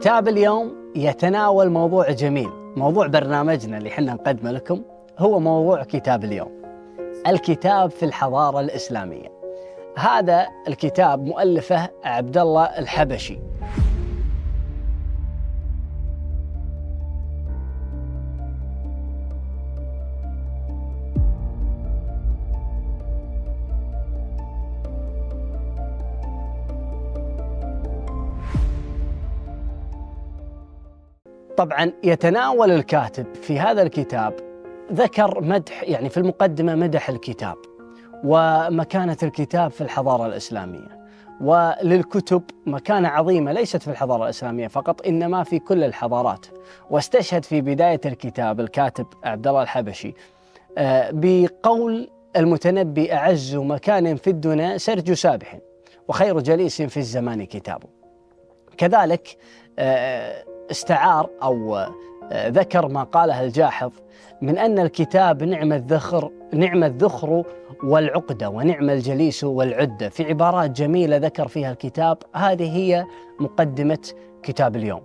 كتاب اليوم يتناول موضوع جميل. موضوع برنامجنا اللي حنا نقدمه لكم هو موضوع كتاب اليوم، الكتاب في الحضارة الإسلامية. هذا الكتاب مؤلفه عبد الله الحبشي. طبعا يتناول الكاتب في هذا الكتاب، ذكر مدح، يعني في المقدمة مدح الكتاب ومكانة الكتاب في الحضارة الإسلامية، وللكتب مكانة عظيمة ليست في الحضارة الإسلامية فقط إنما في كل الحضارات. واستشهد في بداية الكتاب الكاتب عبد الله الحبشي بقول المتنبي: أعز مكان في الدنا سرج سابح، وخير جليس في الزمان كتابه. كذلك استعار أو ذكر ما قاله الجاحظ من أن الكتاب نعم الذخر والعقدة ونعم الجليس والعدة، في عبارات جميلة ذكر فيها الكتاب. هذه هي مقدمة كتاب اليوم.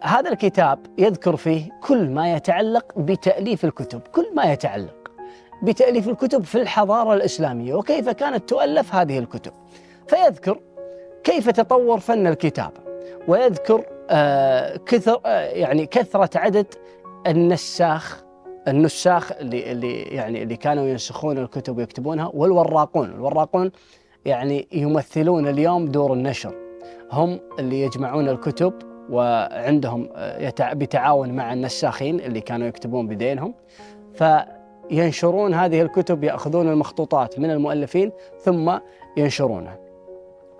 هذا الكتاب يذكر فيه كل ما يتعلق بتأليف الكتب، كل ما يتعلق بتأليف الكتب في الحضارة الإسلامية وكيف كانت تؤلف هذه الكتب، فيذكر كيف تطور فن الكتابة، ويذكر كثرة عدد النساخ اللي كانوا ينسخون الكتب ويكتبونها، والوراقون يعني يمثلون اليوم دور النشر، هم اللي يجمعون الكتب وعندهم بتعاون مع النساخين اللي كانوا يكتبون بدينهم، فينشرون هذه الكتب، يأخذون المخطوطات من المؤلفين ثم ينشرونها.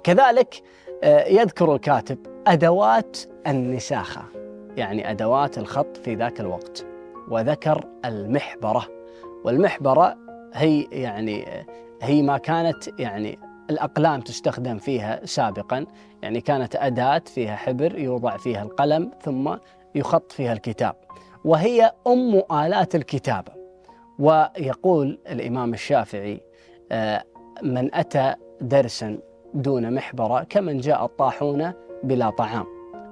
كذلك يذكر الكاتب أدوات النساخة، يعني أدوات الخط في ذاك الوقت، وذكر المحبرة. والمحبرة هي ما كانت الأقلام تستخدم فيها سابقا، يعني كانت أداة فيها حبر يوضع فيها القلم ثم يخط فيها الكتاب، وهي أم آلات الكتابة. ويقول الإمام الشافعي: من أتى درسا دون محبرة كمن جاء الطاحون بلا طعام،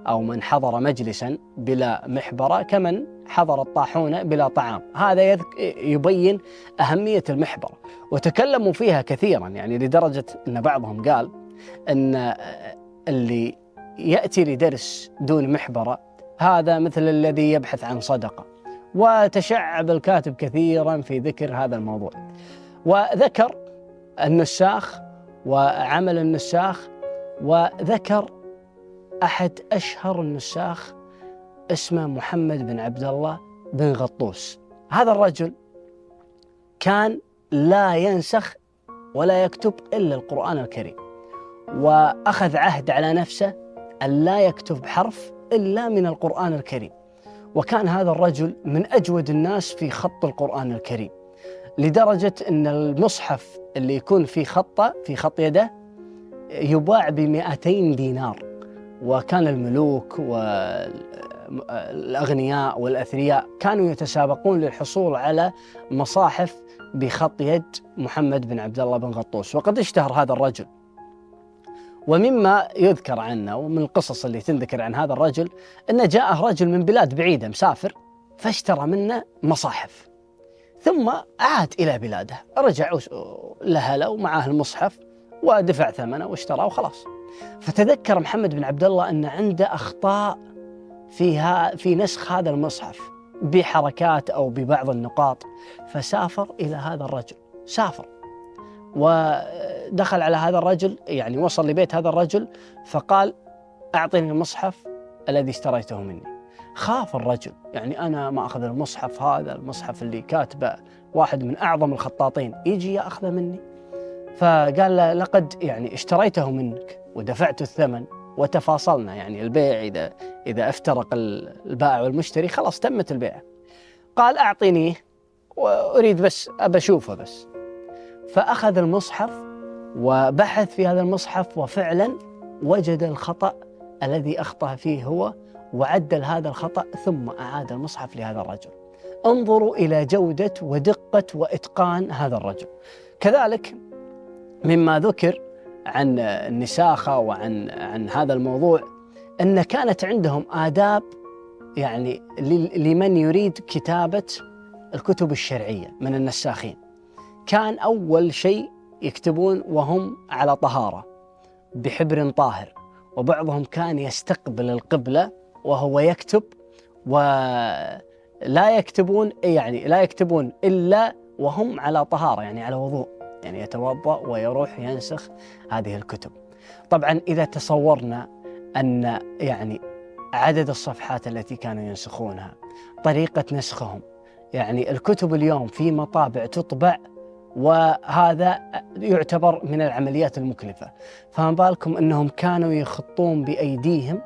أو من حضر مجلسا بلا محبرة كمن حضر الطاحون بلا طعام. هذا يبين أهمية المحبرة، وتكلموا فيها كثيرا، يعني لدرجة أن بعضهم قال أن اللي يأتي لدرس دون محبرة هذا مثل الذي يبحث عن صدقة. وتشعب الكاتب كثيرا في ذكر هذا الموضوع، وذكر النساخ وعمل النساخ، وذكر أحد أشهر النساخ اسمه محمد بن عبد الله بن غطوس. هذا الرجل كان لا ينسخ ولا يكتب إلا القرآن الكريم، وأخذ عهد على نفسه أن لا يكتب حرف إلا من القرآن الكريم. وكان هذا الرجل من أجود الناس في خط القرآن الكريم، لدرجة أن المصحف اللي يكون في خط يده يباع ب200 دينار. وكان الملوك والأغنياء والأثرياء كانوا يتسابقون للحصول على مصاحف بخط يد محمد بن عبد الله بن غطوس، وقد اشتهر هذا الرجل. ومما يذكر عنه ومن القصص اللي تنذكر عن هذا الرجل أن جاءه رجل من بلاد بعيدة مسافر فاشترى منه مصاحف، ثم عاد إلى بلاده، رجع لهلا ومعه المصحف ودفع ثمنه واشتراه وخلاص. فتذكر محمد بن عبد الله أن عنده أخطاء في نسخ هذا المصحف بحركات أو ببعض النقاط، فسافر إلى هذا الرجل، سافر ودخل على هذا الرجل، يعني وصل لبيت هذا الرجل فقال: أعطني المصحف الذي اشتريته مني. خاف الرجل، يعني أنا ما أخذ المصحف، هذا المصحف اللي كاتبه واحد من أعظم الخطاطين يجي يأخذه مني. فقال له: لقد اشتريته منك ودفعت الثمن وتفاصلنا، يعني البيع إذا افترق البائع والمشتري خلاص تمت البيع. قال: أعطينيه وأريد بس أبى أشوفه بس. فأخذ المصحف وبحث في هذا المصحف، وفعلا وجد الخطأ الذي أخطأ فيه هو، وعدل هذا الخطأ ثم أعاد المصحف لهذا الرجل. انظروا إلى جودة ودقة وإتقان هذا الرجل. كذلك مما ذكر عن النساخة وعن هذا الموضوع أن كانت عندهم آداب يعني لمن يريد كتابة الكتب الشرعية من النساخين. كان أول شيء يكتبون وهم على طهارة بحبر طاهر، وبعضهم كان يستقبل القبلة وهو يكتب، ولا يكتبون لا يكتبون إلا وهم على طهارة، يعني على وضوء، يعني يتوضأ ويروح ينسخ هذه الكتب. طبعا إذا تصورنا أن يعني عدد الصفحات التي كانوا ينسخونها، طريقة نسخهم، يعني الكتب اليوم في مطابع تطبع وهذا يعتبر من العمليات المكلفة، فما بالكم أنهم كانوا يخطون بأيديهم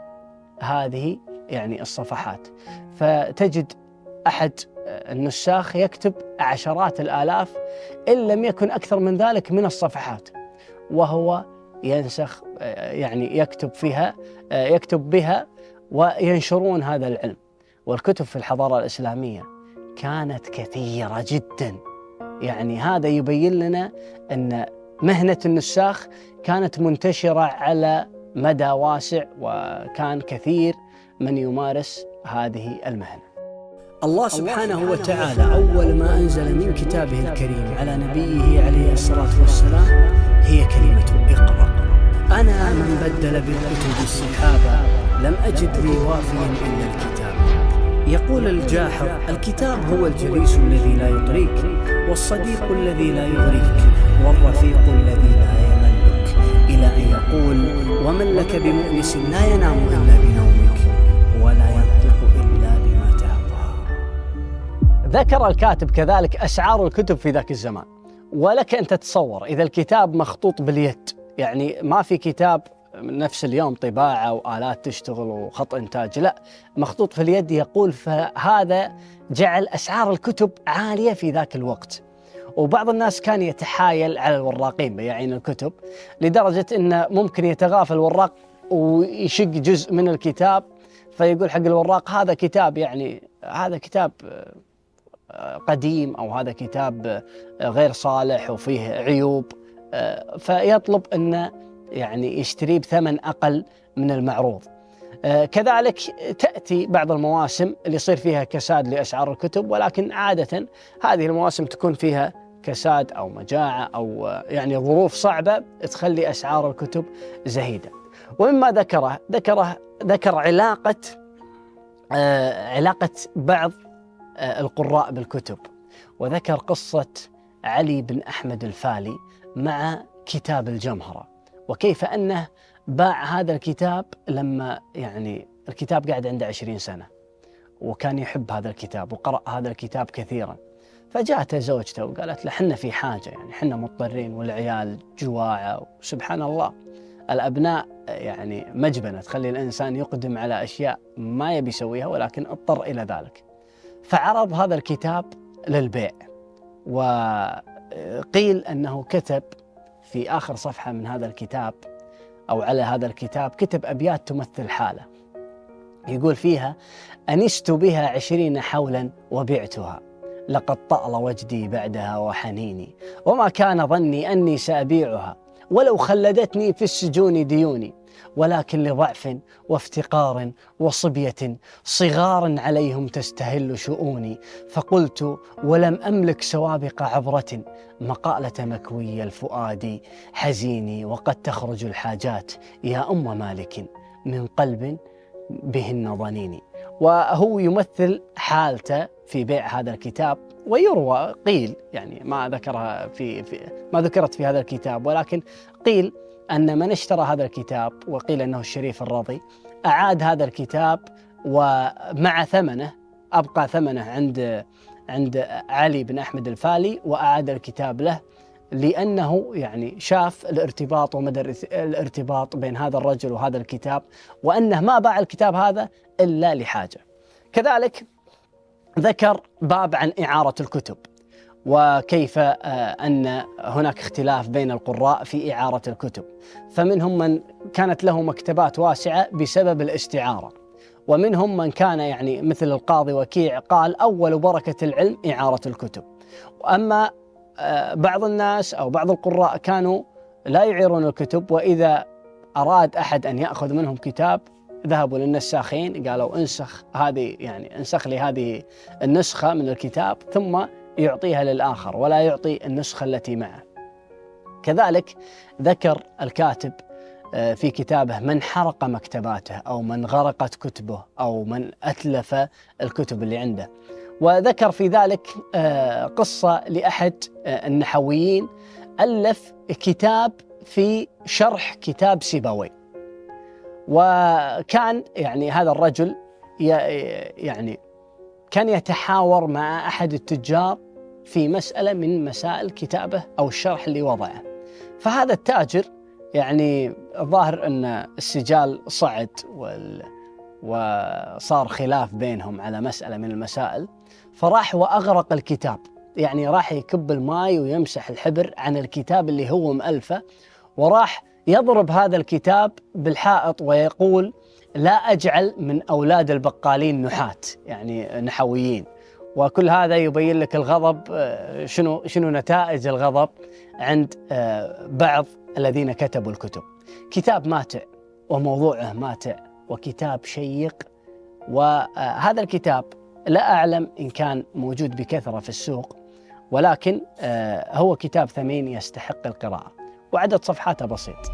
هذه يعني الصفحات. فتجد أحد النساخ يكتب عشرات الآلاف إن لم يكن أكثر من ذلك من الصفحات، وهو ينسخ يعني يكتب بها وينشرون هذا العلم. والكتب في الحضارة الإسلامية كانت كثيرة جدا، يعني هذا يبين لنا أن مهنة النساخ كانت منتشرة على مدى واسع، وكان كثير من يمارس هذه المهنة. الله سبحانه وتعالى أول ما أنزل من كتابه الكريم على نبيه عليه الصلاة والسلام هي كلمة اقرأ. أنا من بدل بالكتب السحابة لم أجد لي وافيا إلا الكتاب. يقول الجاحظ الكتاب هو الجليس الذي لا يطريك، والصديق الذي لا يغريك، والرفيق الذي لا يملك، إلى أن يقول ومن لك بمؤنس لا ينام إلا بنومك ولا ينطق إلا بما تهوى. ذكر الكاتب كذلك أسعار الكتب في ذاك الزمان، ولك أن تتصور إذا الكتاب مخطوط باليد، يعني ما في كتاب نفس اليوم طباعة وآلات تشتغل وخط إنتاج، لا، مخطوط في اليد. يقول فهذا جعل أسعار الكتب عالية في ذاك الوقت، وبعض الناس كان يتحايل على الوراقين بياعين الكتب لدرجة أنه ممكن يتغافل الوراق ويشق جزء من الكتاب، فيقول حق الوراق هذا كتاب، يعني هذا كتاب قديم، أو هذا كتاب غير صالح وفيه عيوب، فيطلب أنه يعني يشتريه بثمن أقل من المعروض. كذلك تأتي بعض المواسم اللي يصير فيها كساد لأسعار الكتب، ولكن عادة هذه المواسم تكون فيها كساد أو مجاعة أو يعني ظروف صعبة تخلي أسعار الكتب زهيدة. ومما ذكر علاقة بعض القراء بالكتب، وذكر قصة علي بن أحمد الفالي مع كتاب الجمهرة، وكيف أنه باع هذا الكتاب لما يعني الكتاب قاعد عنده 20 سنة، وكان يحب هذا الكتاب وقرأ هذا الكتاب كثيرا. فجاءت زوجته وقالت له حنا في حاجة، يعني حنا مضطرين والعيال جواعة، وسبحان الله الأبناء يعني مجبنة تخلي الإنسان يقدم على أشياء ما يبي يسويها، ولكن اضطر إلى ذلك. فعرض هذا الكتاب للبيع، وقيل أنه كتب في آخر صفحة من هذا الكتاب أو على هذا الكتاب كتب أبيات تمثل حاله، يقول فيها أنست بها 20 حولا وبعتها، لقد طال وجدي بعدها وحنيني، وما كان ظني أني سأبيعها، ولو خلدتني في السجون ديوني، ولكن لضعف وافتقار وصبية صغار عليهم تستهل شؤوني، فقلت ولم أملك سوابق عبرة مقالة مكوي الفؤاد حزيني، وقد تخرج الحاجات يا أم مالك من قلب بهن ظنيني. وهو يمثل حالته في بيع هذا الكتاب، ويروى قيل يعني ما ذكرت في هذا الكتاب، ولكن قيل أن من اشترى هذا الكتاب، وقيل أنه الشريف الرضي، أعاد هذا الكتاب ومع ثمنه أبقى ثمنه عند علي بن أحمد الفالي، وأعاد الكتاب له لأنه يعني شاف الارتباط ومدى الارتباط بين هذا الرجل وهذا الكتاب، وأنه ما باع الكتاب هذا إلا لحاجة. كذلك ذكر باب عن إعارة الكتب، وكيف أن هناك اختلاف بين القراء في إعارة الكتب، فمنهم من كانت له مكتبات واسعة بسبب الاستعارة، ومنهم من كان يعني مثل القاضي وكيع قال أول بركة العلم إعارة الكتب. وأما بعض الناس أو بعض القراء كانوا لا يعيرون الكتب، وإذا أراد أحد أن يأخذ منهم كتاب ذهبوا للنساخين قالوا انسخ لي هذه النسخة من الكتاب ثم يعطيها للآخر ولا يعطي النسخة التي معه. كذلك ذكر الكاتب في كتابه من حرق مكتباته أو من غرقت كتبه أو من أتلف الكتب اللي عنده. وذكر في ذلك قصة لأحد النحويين ألف كتاب في شرح كتاب سيبويه، وكان هذا الرجل كان يتحاور مع أحد التجار في مسألة من مسائل كتابه أو الشرح اللي وضعه. فهذا التاجر الظاهر أن السجال صعد وصار خلاف بينهم على مسألة من المسائل، فراح وأغرق الكتاب، راح يكب الماء ويمسح الحبر عن الكتاب اللي هو مألفه، وراح يضرب هذا الكتاب بالحائط ويقول لا أجعل من أولاد البقالين نحات، نحويين. وكل هذا يبين لك الغضب، شنو نتائج الغضب عند بعض الذين كتبوا الكتب. كتاب ماتع وموضوعه ماتع وكتاب شيق، وهذا الكتاب لا أعلم إن كان موجود بكثرة في السوق، ولكن هو كتاب ثمين يستحق القراءة، وعدد صفحاته بسيط.